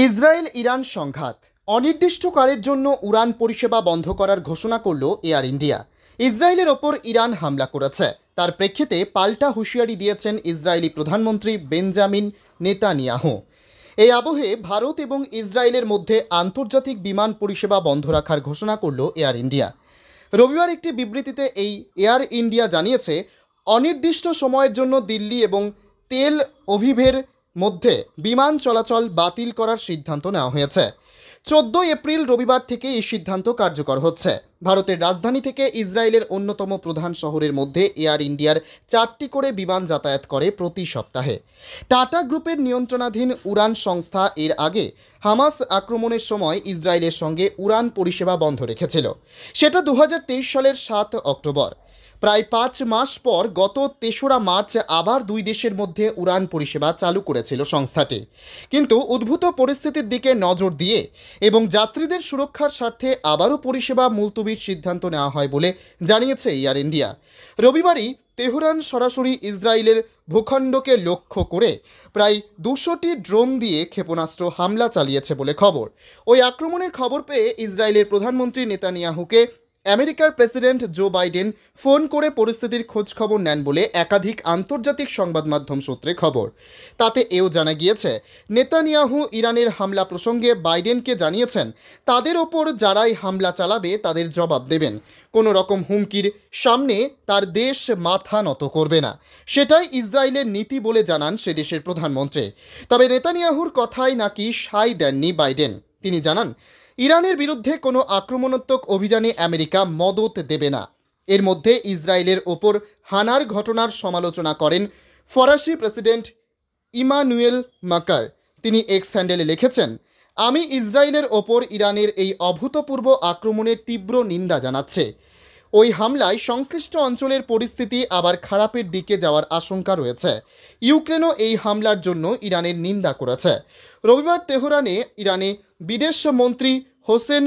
Israel Iran সংঘাত অনির্দিষ্টকালের জন্য উড়ান পরিষেবা বন্ধ করার ঘোষণা করল এয়ার ইন্ডিয়া। ইসরায়েলের ওপর ইরান হামলা করেছে, তার প্রেক্ষিতে পাল্টা হুঁশিয়ারি দিয়েছেন ইসরায়েলি প্রধানমন্ত্রী বেঞ্জামিন নেতানিয়াহু। এই আবহে ভারত এবং ইসরায়েলের মধ্যে আন্তর্জাতিক বিমান পরিষেবা বন্ধ রাখার ঘোষণা করল এয়ার ইন্ডিয়া। রবিবার একটি বিবৃতিতে এই এয়ার ইন্ডিয়া জানিয়েছে, অনির্দিষ্ট সময়ের জন্য দিল্লি এবং তেল অভিভের মধ্যে বিমান চলাচল বাতিল করার সিদ্ধান্ত নেওয়া হয়েছে। 14 এপ্রিল রবিবার থেকে এই সিদ্ধান্ত কার্যকর হচ্ছে। ভারতের রাজধানী থেকে ইসরায়েলের অন্যতম প্রধান শহরের মধ্যে এয়ার ইন্ডিয়ার 4টি করে বিমান যাতায়াত করে প্রতি সপ্তাহে। টাটা গ্রুপের নিয়ন্ত্রণাধীন উড়ান সংস্থা এর আগে হামাস আক্রমণের সময় ইসরায়েলের সঙ্গে উড়ান পরিষেবা বন্ধ রেখেছিল। সেটা 2023 সালের 7 অক্টোবর। প্রায় 5 মাস পর গত 3রা মার্চ আবার দুই দেশের মধ্যে উড়ান পরিষেবা চালু করেছিল সংস্থাটি। কিন্তু উদ্ভূত পরিস্থিতির দিকে নজর দিয়ে এবং যাত্রীদের সুরক্ষার স্বার্থে আবারও পরিষেবা মুলতবির সিদ্ধান্ত নেওয়া হয় বলে জানিয়েছে এয়ার ইন্ডিয়া। রবিবারই তেহরান সরাসরি ইসরায়েলের ভূখণ্ডকে লক্ষ্য করে প্রায় 200টি ড্রোন দিয়ে ক্ষেপণাস্ত্র হামলা চালিয়েছে বলে খবর। ওই আক্রমণের খবর পেয়ে ইসরায়েলের প্রধানমন্ত্রী নেতানিয়াহুকে আমেরিকার প্রেসিডেন্ট জো বাইডেন ফোন করে পরিস্থিতির খোঁজখবর নেন বলে একাধিক আন্তর্জাতিক সংবাদ মাধ্যম সূত্রে খবর। তাতে এও জানা গিয়েছে, নেতানিয়াহু ইরানের হামলা প্রসঙ্গে বাইডেনকে জানিয়েছেন, তাদের ওপর যারাই হামলা চালাবে তাদের জবাব দেবেন। কোনো রকম হুমকির সামনে তার দেশ মাথা নত করবে না, সেটাই ইসরায়েলের নীতি বলে জানান সে দেশের প্রধানমন্ত্রী। তবে নেতানিয়াহুর কথায় নাকি সায় দেননি বাইডেন। তিনি জানান, ইরানের বিরুদ্ধে কোনো আক্রমণাত্মক অভিযানে আমেরিকা মদত দেবে না। এর মধ্যে ইসরায়েলের ওপর হানার ঘটনার সমালোচনা করেন ফরাসি প্রেসিডেন্ট ইমানুয়েল মাকার। তিনি এক্স হ্যান্ডেলে লিখেছেন, আমি ইসরায়েলের ওপর ইরানের এই অভূতপূর্ব আক্রমণের তীব্র নিন্দা জানাচ্ছি। ওই হামলায় সংশ্লিষ্ট অঞ্চলের পরিস্থিতি আবার খারাপের দিকে যাওয়ার আশঙ্কা রয়েছে। ইউক্রেনও এই হামলার জন্য ইরানের নিন্দা করেছে। রবিবার তেহরানে ইরানে বিদেশ মন্ত্রী হোসেন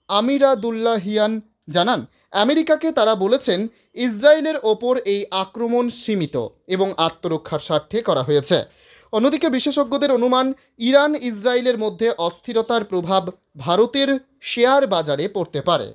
আমিরাদুল্লাহিয়ান জানান, আমেরিকাকে তারা বলেছেন, ইসরায়েলের ওপর এই আক্রমণ সীমিত এবং আত্মরক্ষার স্বার্থে করা হয়েছে। অন্যদিকে বিশেষজ্ঞদের অনুমান, ইরান ইসরায়েলের মধ্যে অস্থিরতার প্রভাব ভারতের শেয়ার বাজারে পড়তে পারে।